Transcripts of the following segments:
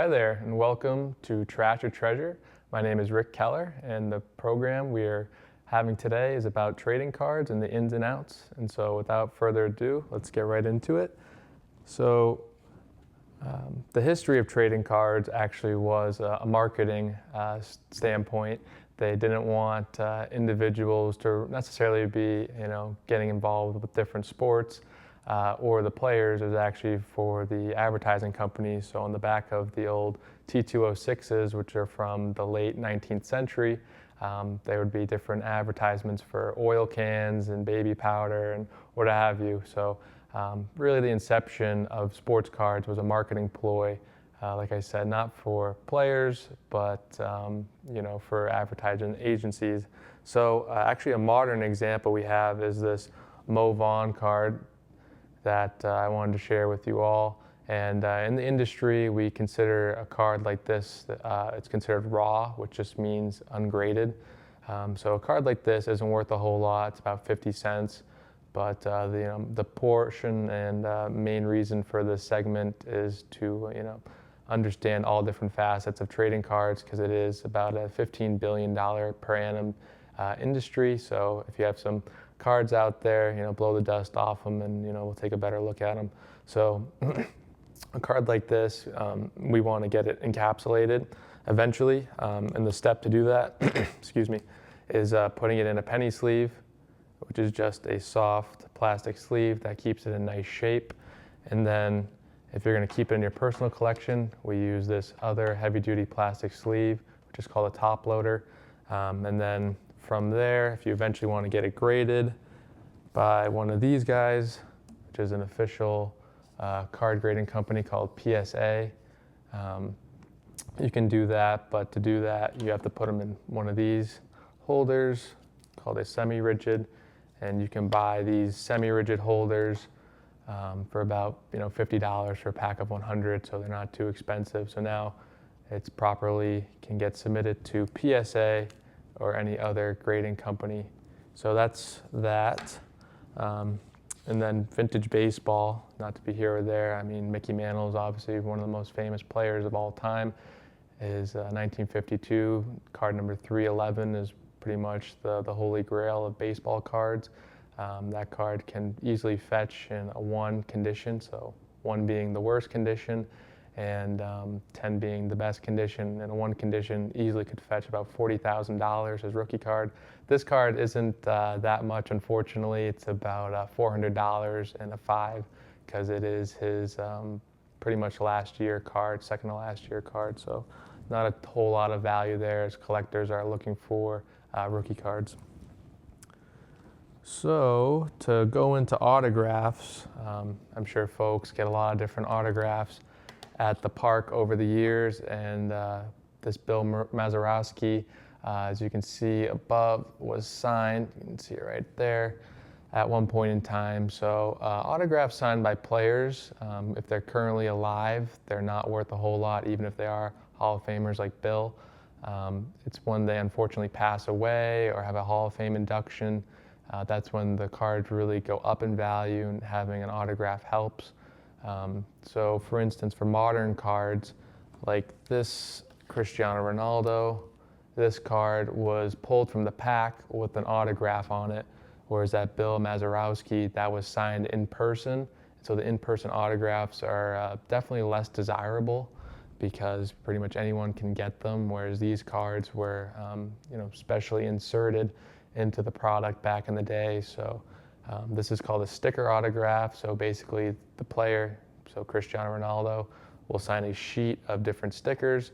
there, and welcome to Trash or Treasure. My name is Rick Keller, and the program we are having today is about trading cards and the ins and outs. And so without further ado, let's get right into it. So the history of trading cards actually was a marketing standpoint. They didn't want individuals to necessarily be, getting involved with different sports. Or the players. Is actually for the advertising companies. So on the back of the old T206s, which are from the late 19th century, there would be different advertisements for oil cans and baby powder and what have you. So really the inception of sports cards was a marketing ploy, like I said, not for players, but for advertising agencies. So actually a modern example we have is this Mo Vaughn card that I wanted to share with you all. And in the industry, we consider a card like this, it's considered raw, which just means ungraded. So a card like this isn't worth a whole lot. It's about 50 cents. But the portion and main reason for this segment is to understand all different facets of trading cards, because it is about a $15 billion per annum industry. So if you have some cards out there, blow the dust off them, and we'll take a better look at them. So a card like this, we want to get it encapsulated eventually, and the step to do that, excuse me, is putting it in a penny sleeve, which is just a soft plastic sleeve that keeps it in nice shape. And then if you're going to keep it in your personal collection, we use this other heavy-duty plastic sleeve, which is called a top loader. And then from there, if you eventually want to get it graded by one of these guys, which is an official card grading company called PSA, you can do that. But to do that, you have to put them in one of these holders called a semi-rigid. And you can buy these semi-rigid holders for about $50 for a pack of 100, so they're not too expensive. So now it's properly can get submitted to PSA or any other grading company. So that's that. And then vintage baseball, not to be here or there. I mean, Mickey Mantle is obviously one of the most famous players of all time. Is 1952, card number 311 is pretty much the holy grail of baseball cards. That card can easily fetch in a 1 condition, so 1 being the worst condition, and 10 being the best condition. And a 1 condition easily could fetch about $40,000 as rookie card. This card isn't that much, unfortunately. It's about $400 and a 5, because it is his pretty much last year card, second to last year card. So not a whole lot of value there as collectors are looking for rookie cards. So to go into autographs, I'm sure folks get a lot of different autographs at the park over the years, and this Bill Mazeroski, as you can see above, was signed. You can see it right there at one point in time. So autographs signed by players, if they're currently alive, they're not worth a whole lot, even if they are Hall of Famers like Bill. It's when they unfortunately pass away or have a Hall of Fame induction. That's when the cards really go up in value, and having an autograph helps. So for instance, for modern cards, like this Cristiano Ronaldo, this card was pulled from the pack with an autograph on it, whereas that Bill Mazeroski, that was signed in person. So the in-person autographs are definitely less desirable, because pretty much anyone can get them, whereas these cards were specially inserted into the product back in the day. So this is called a sticker autograph. So basically the player, so Cristiano Ronaldo, will sign a sheet of different stickers,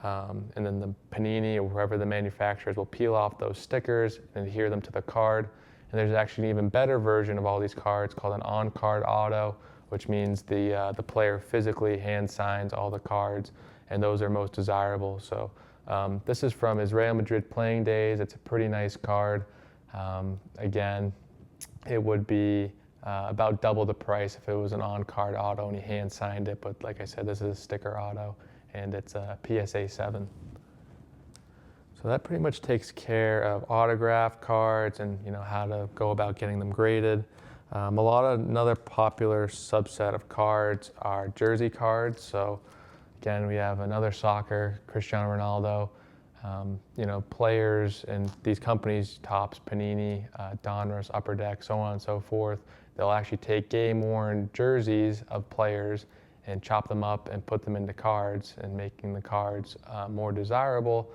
and then the Panini or whoever the manufacturers will peel off those stickers and adhere them to the card. And there's actually an even better version of all these cards called an on-card auto, which means the player physically hand signs all the cards, and those are most desirable. So this is from his Real Madrid playing days. It's a pretty nice card. Again, it would be about double the price if it was an on-card auto and he hand signed it. But like I said, this is a sticker auto, and it's a PSA 7. So that pretty much takes care of autograph cards and how to go about getting them graded. Another popular subset of cards are jersey cards. So Again, we have another soccer, Cristiano Ronaldo. Players and these companies, Topps, Panini, Donruss, Upper Deck, so on and so forth, they'll actually take game-worn jerseys of players and chop them up and put them into cards, and making the cards more desirable.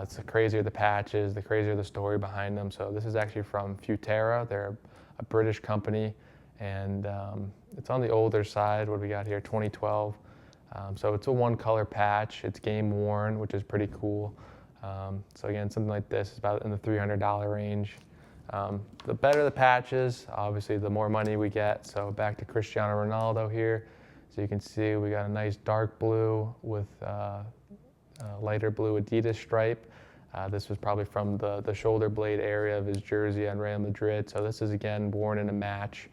It's the crazier the patches, the crazier the story behind them. So this is actually from Futera. They're a British company, and it's on the older side. What do we got here? 2012. So it's a one-color patch. It's game-worn, which is pretty cool. So again, something like this is about in the $300 range. The better the patches, obviously the more money we get. So back to Cristiano Ronaldo here. So you can see we got a nice dark blue with lighter blue Adidas stripe. This was probably from the shoulder blade area of his jersey on Real Madrid. So this is again worn in a match,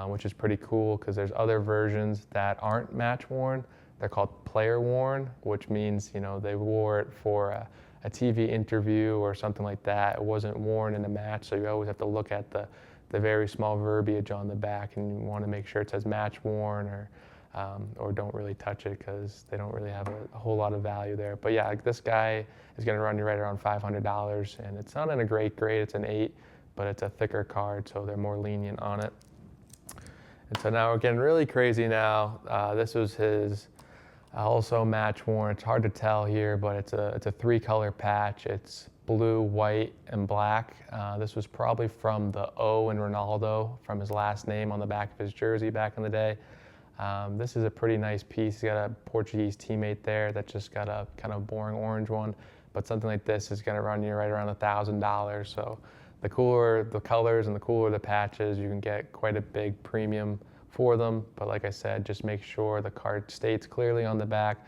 which is pretty cool because there's other versions that aren't match worn. They're called player worn, which means they wore it for a TV interview or something like that. It wasn't worn in a match, so you always have to look at the very small verbiage on the back, and you want to make sure it says match worn, or don't really touch it because they don't really have a whole lot of value there. But yeah, like this guy is going to run you right around $500, and it's not in a great grade. It's an 8, but it's a thicker card, so they're more lenient on it. And so now we're getting really crazy now. This was his also match worn. It's hard to tell here, but it's a 3-color patch. It's blue, white, and black. This was probably from the O in Ronaldo, from his last name on the back of his jersey back in the day. This is a pretty nice piece. He's got a Portuguese teammate there that just got a kind of boring orange one, but something like this is going to run you right around $1,000. So the cooler the colors and the cooler the patches, you can get quite a big premium for them. But like I said, just make sure the card states clearly on the back,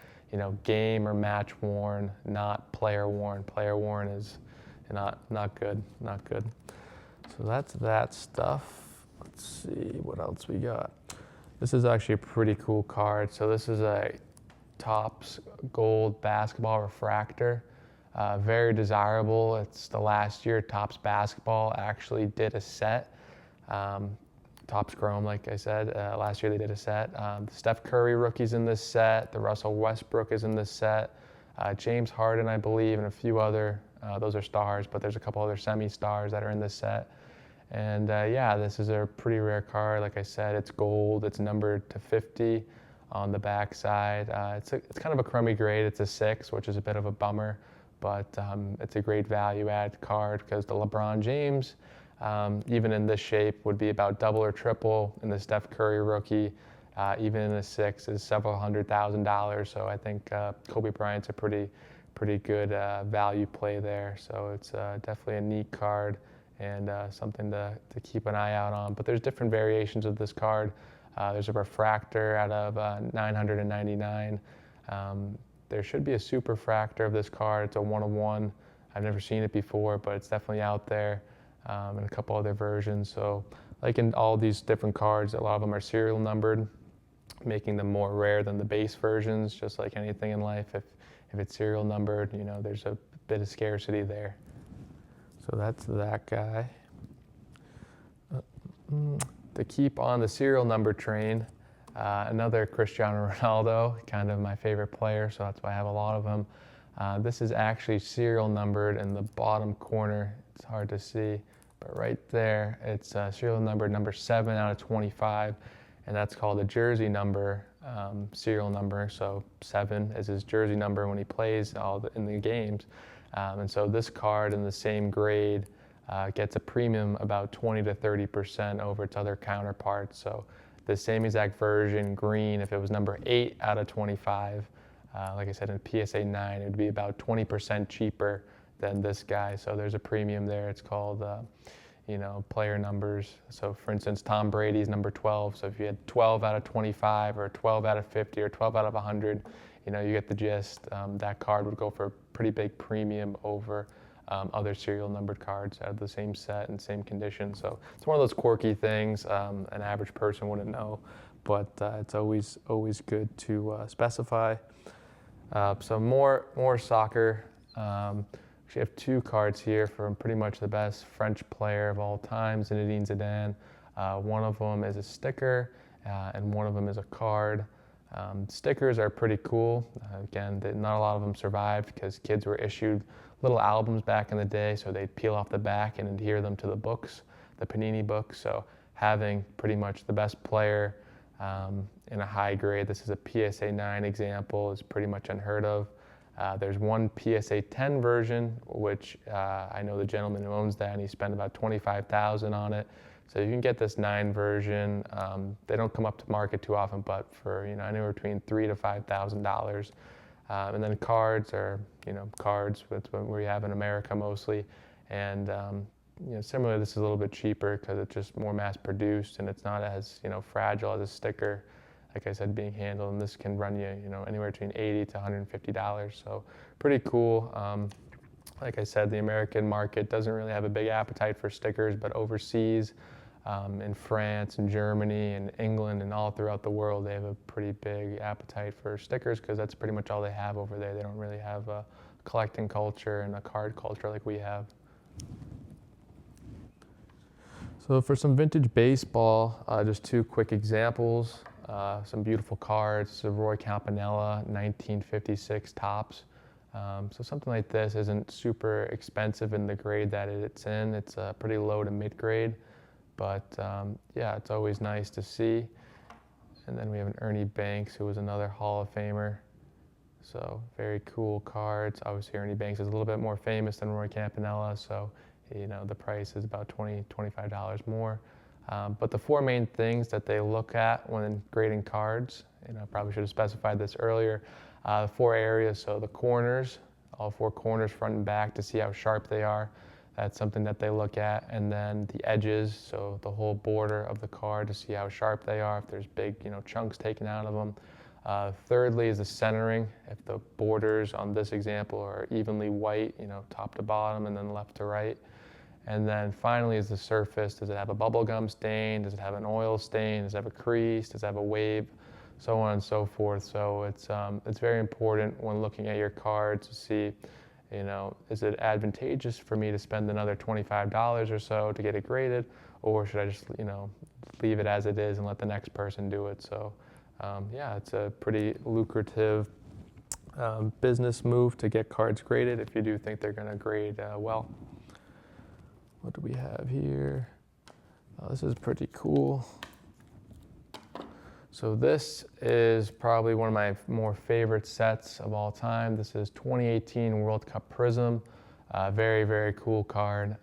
game or match worn, not player worn. Player worn is not good, not good. So that's that stuff. Let's see what else we got. This is actually a pretty cool card. So this is a Topps Gold Basketball Refractor. Very desirable. It's the last year Topps Basketball actually did a set. Topps Chrome, like I said, last year they did a set. The Steph Curry rookie's in this set. The Russell Westbrook is in this set. James Harden, I believe, and a few other, those are stars, but there's a couple other semi-stars that are in this set. And yeah, this is a pretty rare card. Like I said, it's gold. It's numbered to 50 on the back side. It's kind of a crummy grade. It's a 6, which is a bit of a bummer, but it's a great value-add card because the LeBron James, even in this shape, would be about double or triple, and the Steph Curry rookie, even in a 6, is several $100,000. So I think Kobe Bryant's a pretty good value play there. So it's definitely a neat card and something to keep an eye out on. But there's different variations of this card. There's a refractor out of $999. There should be a super fractor of this card. It's a 1-of-1. I've never seen it before, but it's definitely out there, and a couple other versions. So like in all these different cards, a lot of them are serial numbered, making them more rare than the base versions. Just like anything in life, if it's serial numbered, there's a bit of scarcity there. So that's that guy. To keep on the serial number train, another Cristiano Ronaldo, kind of my favorite player, so that's why I have a lot of them. This is actually serial numbered in the bottom corner. It's hard to see, but right there, it's serial number 7 out of 25, and that's called a jersey number serial number. So 7 is his jersey number when he plays in the games. And so this card in the same grade gets a premium about 20 to 30% over its other counterparts. So the same exact version, green, if it was number 8 out of 25, like I said, in PSA 9, it would be about 20% cheaper than this guy. So there's a premium there. It's called, player numbers. So for instance, Tom Brady's number 12. So if you had 12 out of 25 or 12 out of 50 or 12 out of 100, you get the gist. That card would go for a pretty big premium over other serial numbered cards out of the same set and same condition. So it's one of those quirky things an average person wouldn't know, but it's always good to specify. So more soccer. We have 2 cards here from pretty much the best French player of all time, Zinedine Zidane. One of them is a sticker, and one of them is a card. Stickers are pretty cool. Again, not a lot of them survived because kids were issued little albums back in the day, so they'd peel off the back and adhere them to the books, the Panini books. So having pretty much the best player in a high grade, this is a PSA 9 example, is pretty much unheard of. There's one PSA 10 version, which I know the gentleman who owns that, and he spent about $25,000 on it. So you can get this 9 version. They don't come up to market too often, but for anywhere between $3,000 to $5,000. And then cards are cards with what we have in America mostly, and similarly, this is a little bit cheaper because it's just more mass produced and it's not as fragile as a sticker. Like I said, being handled, and this can run you anywhere between $80 to $150. So pretty cool. Like I said, the American market doesn't really have a big appetite for stickers, but overseas, in France and Germany and England and all throughout the world, they have a pretty big appetite for stickers because that's pretty much all they have over there. They don't really have a collecting culture and a card culture like we have. So for some vintage baseball, just 2 quick examples. Some beautiful cards. So Roy Campanella, 1956 Topps. So something like this isn't super expensive in the grade that it's in. It's pretty low to mid grade, but yeah, it's always nice to see. And then we have an Ernie Banks, who was another Hall of Famer. So very cool cards. Obviously, Ernie Banks is a little bit more famous than Roy Campanella, so the price is about $20, $25 more. But the 4 main things that they look at when grading cards, I probably should have specified this earlier, 4 areas. So the corners, all 4 corners, front and back, to see how sharp they are. That's something that they look at. And then the edges, so the whole border of the card, to see how sharp they are, if there's big chunks taken out of them. Thirdly is the centering. If the borders on this example are evenly white, top to bottom and then left to right. And then finally is the surface. Does it have a bubblegum stain? Does it have an oil stain? Does it have a crease? Does it have a wave? So on and so forth. So it's very important when looking at your cards to see, is it advantageous for me to spend another $25 or so to get it graded, or should I just leave it as it is and let the next person do it? So yeah, it's a pretty lucrative business move to get cards graded if you do think they're going to grade well. What do we have here? Oh, this is pretty cool. So this is probably one of my more favorite sets of all time. This is 2018 World Cup Prism. Very, very cool card.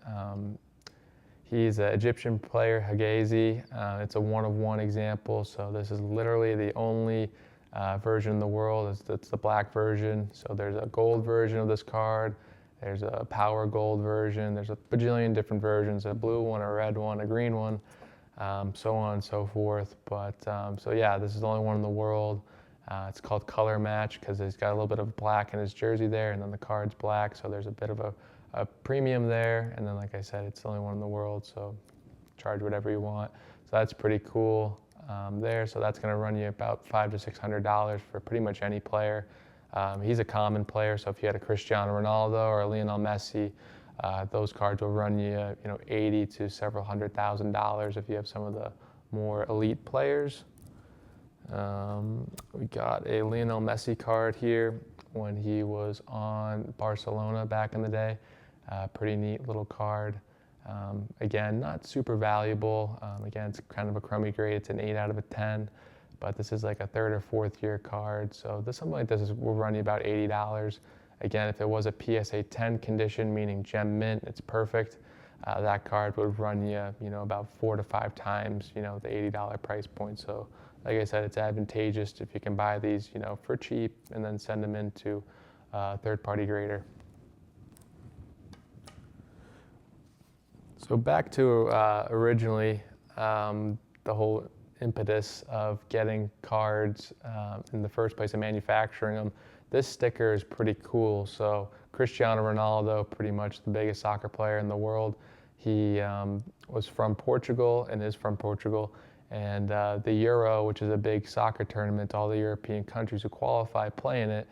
He's an Egyptian player, Higazi. It's a 1-of-1 example, so this is literally the only version in the world. It's the black version. So there's a gold version of this card. There's a power gold version. There's a bajillion different versions, a blue one, a red one, a green one, so on and so forth. But so yeah, this is the only one in the world. It's called color match because he's got a little bit of black in his jersey there, and then the card's black, so there's a bit of a premium there. And then, like I said, it's the only one in the world, so charge whatever you want. So that's pretty cool there. So that's going to run you about $500 to $600 for pretty much any player. He's a common player, so if you had a Cristiano Ronaldo or a Lionel Messi, those cards will run you, $80,000 to several $100,000 if you have some of the more elite players. We got a Lionel Messi card here when he was on Barcelona back in the day. Pretty neat little card. Again, not super valuable. Again, it's kind of a crummy grade. It's an 8 out of a 10. But this is like a 3rd or 4th year card. So something like this will run you about $80. Again, if it was a PSA 10 condition, meaning gem mint, it's perfect. That card would run you, about 4 to 5 times, the $80 price point. So like I said, it's advantageous if you can buy these, for cheap and then send them into a third-party grader. So back to originally the whole impetus of getting cards in the first place and manufacturing them. This sticker is pretty cool. So Cristiano Ronaldo, pretty much the biggest soccer player in the world, he was from Portugal and is from Portugal. And the Euro, which is a big soccer tournament, all the European countries who qualify play in it.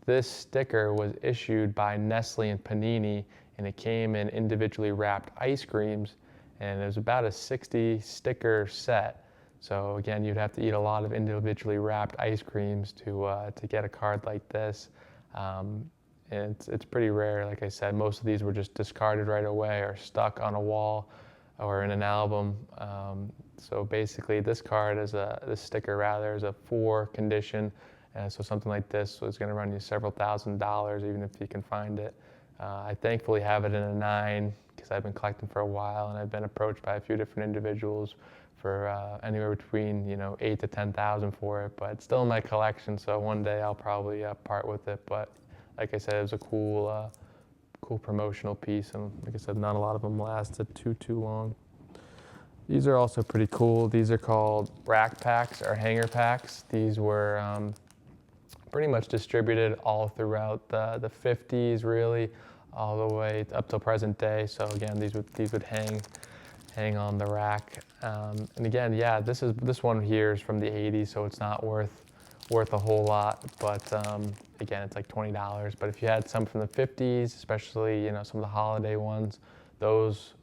This sticker was issued by Nestle and Panini, and it came in individually wrapped ice creams, and it was about a 60 sticker set. So again, you'd have to eat a lot of individually wrapped ice creams to get a card like this. And it's pretty rare. Like I said, most of these were just discarded right away or stuck on a wall or in an album. So basically, this card this sticker rather is a 4 condition. So something like this is going to run you several $1,000s, even if you can find it. I thankfully have it in a 9 because I've been collecting for a while, and I've been approached by a few different individuals for anywhere between $8,000 to $10,000 for it. But it's still in my collection, so one day I'll probably part with it. But like I said, it was a cool promotional piece, and like I said, not a lot of them lasted too long. These are also pretty cool. These are called rack packs or hanger packs. These were pretty much distributed all throughout the 50s, really, all the way up till present day. So again, these would hang on the rack. And again, yeah, this one here is from the 80s, so it's not worth a whole lot, but again, it's like $20. But if you had some from the 50s, especially some of the holiday ones, those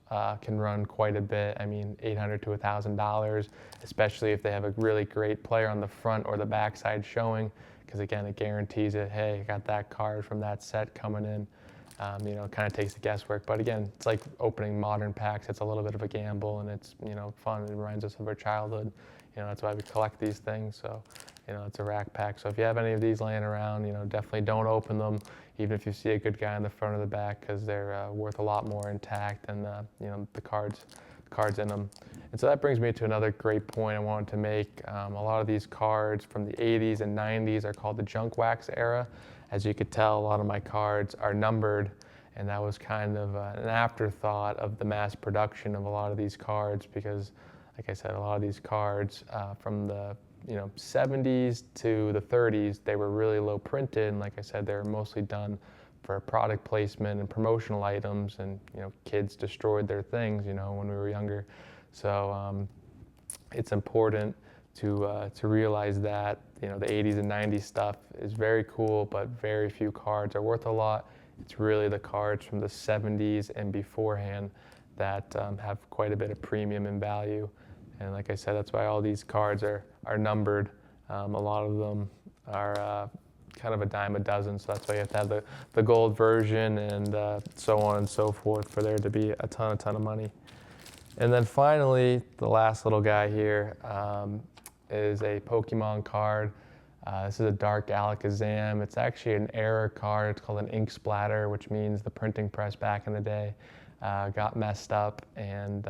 can run quite a bit. I mean, $800 to $1,000, especially if they have a really great player on the front or the back side showing, because again, it guarantees it. Hey, I got that card from that set coming in. It kind of takes the guesswork. But again, it's like opening modern packs. It's a little bit of a gamble, and it's fun. It reminds us of our childhood. That's why we collect these things. So, it's a rack pack. So if you have any of these laying around, definitely don't open them, even if you see a good guy in the front or the back, because they're worth a lot more intact than the cards in them. And so that brings me to another great point I wanted to make. A lot of these cards from the 80s and 90s are called the junk wax era. As you could tell, a lot of my cards are numbered, and that was kind of an afterthought of the mass production of a lot of these cards, because like I said, a lot of these cards from the 70s to the 30s, they were really low printed, and like I said, they were mostly done for product placement and promotional items, and kids destroyed their things when we were younger. So it's important to realize that the 80s and 90s stuff is very cool, but very few cards are worth a lot. It's really the cards from the 70s and beforehand that have quite a bit of premium and value. And like I said, that's why all these cards are numbered. A lot of them are kind of a dime a dozen, so that's why you have to have the gold version and so on and so forth for there to be a ton of money. And then finally, the last little guy here is a Pokemon card. This is a Dark Alakazam. It's actually an error card. It's called an ink splatter, which means the printing press back in the day got messed up, and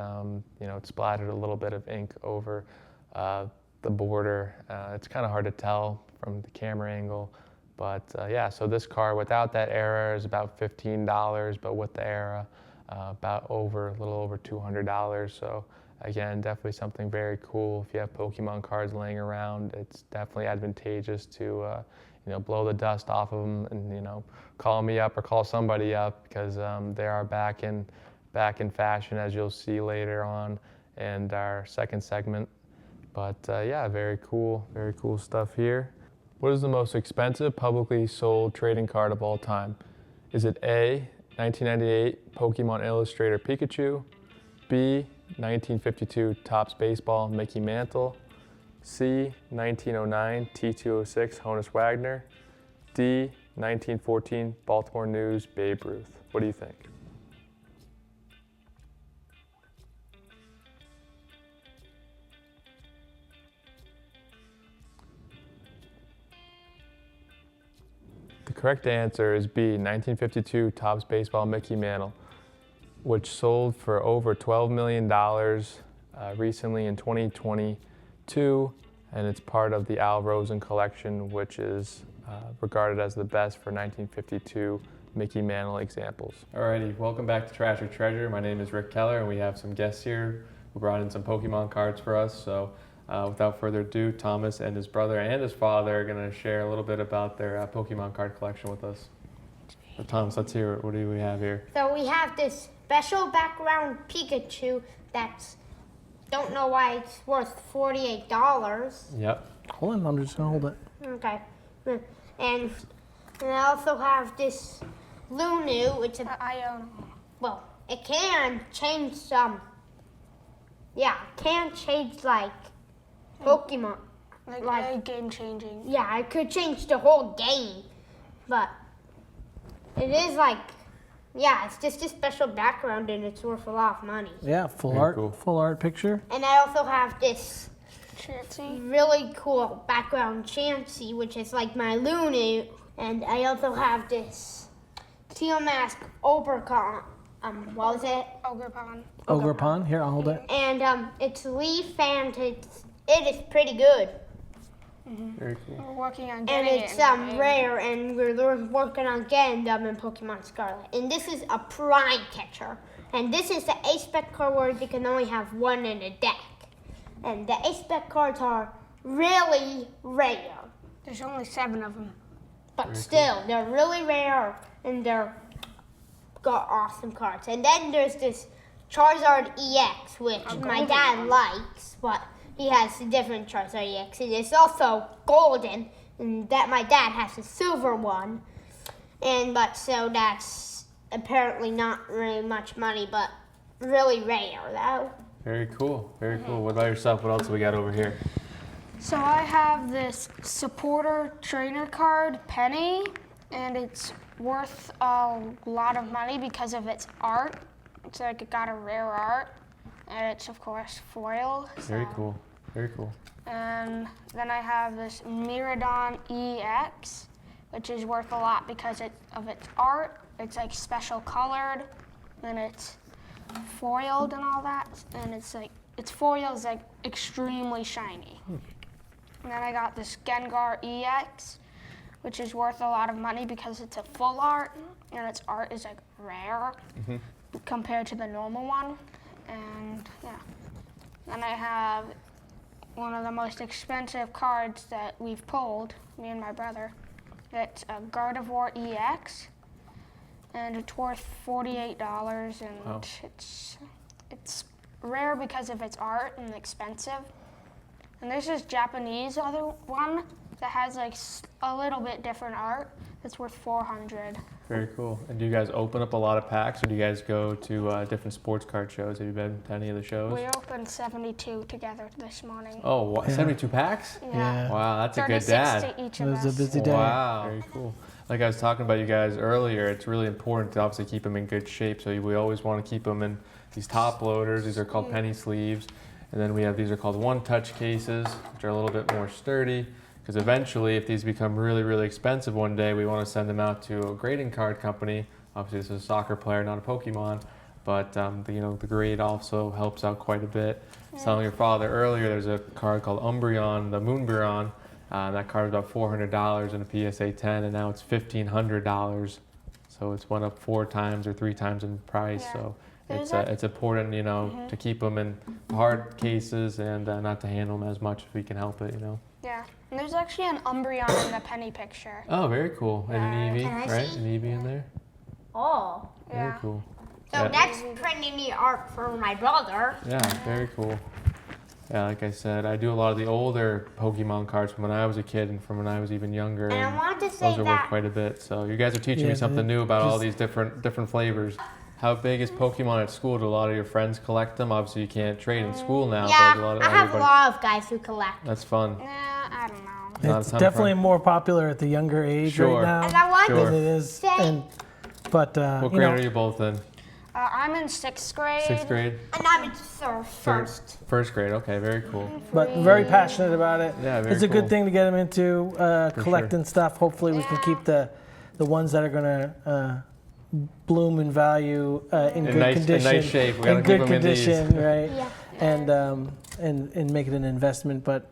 it splattered a little bit of ink over the border. It's kind of hard to tell from the camera angle, but yeah, so this card without that error is about $15, but with the error, a little over $200. So again, definitely something very cool. If you have Pokemon cards laying around, it's definitely advantageous to blow the dust off of them and call me up or call somebody up, because they are back in fashion, as you'll see later on in our second segment. But yeah, very cool stuff here. What is the most expensive publicly sold trading card of all time? Is it A, 1998 Pokemon Illustrator Pikachu, B, 1952 Topps Baseball Mickey Mantle, C, 1909 T206 Honus Wagner, D, 1914 Baltimore News Babe Ruth? What do you think? The correct answer is B, 1952 Topps Baseball Mickey Mantle, which sold for over $12 million recently in 2022, and it's part of the Al Rosen collection, which is regarded as the best for 1952 Mickey Mantle examples. Alrighty, welcome back to Trash or Treasure. My name is Rick Keller, and we have some guests here who brought in some Pokemon cards for us. So without further ado, Thomas and his brother and his father are going to share a little bit about their Pokemon card collection with us. So Thomas, let's hear it. What do we have here? So we have this special background Pikachu that's, don't know why it's worth $48. Yep. Hold on, I'm just gonna hold it. Okay. And I also have this Lunu. It's a, I own. well, it can change some. Yeah, it can change like Pokemon. Like game changing. Yeah, it could change the whole game, but it is like, yeah, it's just a special background and it's worth a lot of money. Yeah, full Very art, cool. full art picture. And I also have this Chansey. really cool background Chansey, which is like my Looney, and I also have this Teal Mask Obercon. What was it? Ogre Ogre Pond. Here, I'll hold it. And it's leaf and it is pretty good. Very cool. We're working on And getting it's it. rare, and we're working on getting them in Pokemon Scarlet. And this is a prime catcher. And this is the A-Spec card where you can only have one in a deck. And the A-Spec cards are really rare. There's only 7 of them. But still, they're really rare, and they're got awesome cards. And then there's this Charizard EX, which my dad likes, but he has a different Charizard EX. It is also golden, and that my dad has a silver one. But so that's apparently not really much money, but really rare though. Very cool. Very cool. What about yourself? What else do we got over here? So I have this supporter trainer card, Penny, and it's worth a lot of money because of its art. It's like it got a rare art, and it's of course foil. Very cool. Very cool. And then I have this Miradon EX, which is worth a lot because of its art. It's like special colored, and it's foiled and all that, and its foil is like extremely shiny. And then I got this Gengar EX, which is worth a lot of money because it's a full art, and its art is like rare compared to the normal one. And yeah, then I have one of the most expensive cards that we've pulled, me and my brother. It's a Gardevoir EX, and it's worth $48, and Wow. it's rare because of its art and expensive. And there's this Japanese other one that has like a little bit different art that's worth $400. Very cool. And do you guys open up a lot of packs, or do you guys go to different sports card shows? Have you been to any of the shows? We opened 72 together this morning. Oh, Yeah. 72 packs? Yeah. Wow, that's a good 36 dad. to each It of was a us. busy day. Wow. Very cool. Like I was talking about you guys earlier, it's really important to obviously keep them in good shape. So we always want to keep them in these top loaders. These are called penny sleeves. And then we have these are called one-touch cases, which are a little bit more sturdy. Because eventually, if these become really, really expensive one day, we want to send them out to a grading card company. Obviously, this is a soccer player, not a Pokemon. But the grade also helps out quite a bit. I was telling your father earlier, there's a card called Umbreon, the Moonburon. That card is about $400 in a PSA 10, and now it's $1,500. So it's went up 4 times or 3 times in price. Yeah. So There's it's important, to keep them in hard cases and not to handle them as much if we can help it, Yeah. And there's actually an Umbreon in the penny picture. Oh, very cool. And an Yeah. Can I Eevee, right? see? An Eevee in there. Oh. Very Yeah. cool. So Yeah. that's pretty neat art for my brother. Yeah, very cool. Yeah, like I said, I do a lot of the older Pokemon cards from when I was a kid and from when I was even younger. And I wanted to say those are worth that quite a bit. So you guys are teaching me Yeah, something new about all just- these different flavors. How big is Pokemon at school? Do a lot of your friends collect them? Obviously, you can't trade in school now. yeah, but a lot of I have a everybody- lot of guys who collect. That's fun. Yeah, I don't know. Not a It's ton of definitely fun. more popular at the younger age Sure. right And now I want Sure. than it to is. say, But What grade are you both in? I'm in 6th grade. 6th grade? and I'm in first. First grade. Okay, very cool. but very passionate about it. Yeah, very It's a cool. good thing to get them into collecting stuff. Hopefully, we can Yeah. keep the ones that are gonna bloom in value in good nice condition. shape. We gotta in keep good them in these. condition, right? Yeah. And make it an investment. But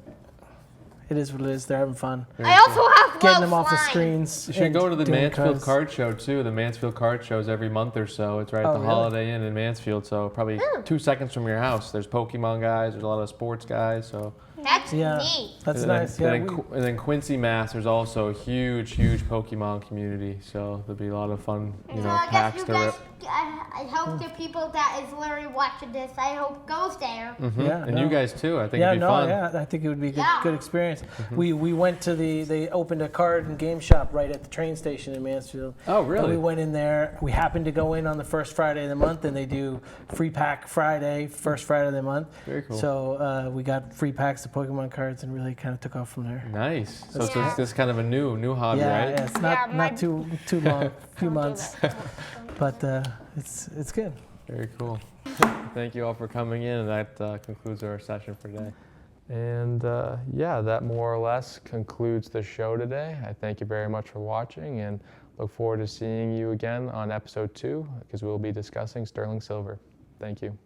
it is what it is. They're having fun. I also have Getting them Love off the Line. screens. You should and go to the doing Mansfield cards. Card Show too. The Mansfield Card Show's every month or so. It's right at Oh, the really? Holiday Inn in Mansfield, so probably 2 seconds from your house. There's Pokemon guys. There's a lot of sports guys. So That's Yeah, neat. that's and nice. Then, Yeah, and then Quincy, Mass. There's also a huge Pokemon community. So there'll be a lot of fun, So I guess packs you to guys rip. I hope the people that is literally watching this, I hope goes there. Yeah, And no. you guys too. I think Yeah, it'd be no, fun. yeah, I think it would be a good, Yeah. good experience. We went to they opened a card and game shop right at the train station in Mansfield. Oh, And really? we went in there. We happened to go in on the first Friday of the month, and they do free pack Friday, first Friday of the month. Very cool. So we got free packs of Pokemon cards and really kind of took off from there. Nice. So it's Yeah. just this kind of a new hobby, Yeah, right? yeah, it's Yeah, not my- not too long, few Don't do months, that. but it's good. Very cool. Thank you all for coming in, and that concludes our session for today. And yeah, that more or less concludes the show today. I thank you very much for watching and look forward to seeing you again on episode 2 because we'll be discussing sterling silver. Thank you.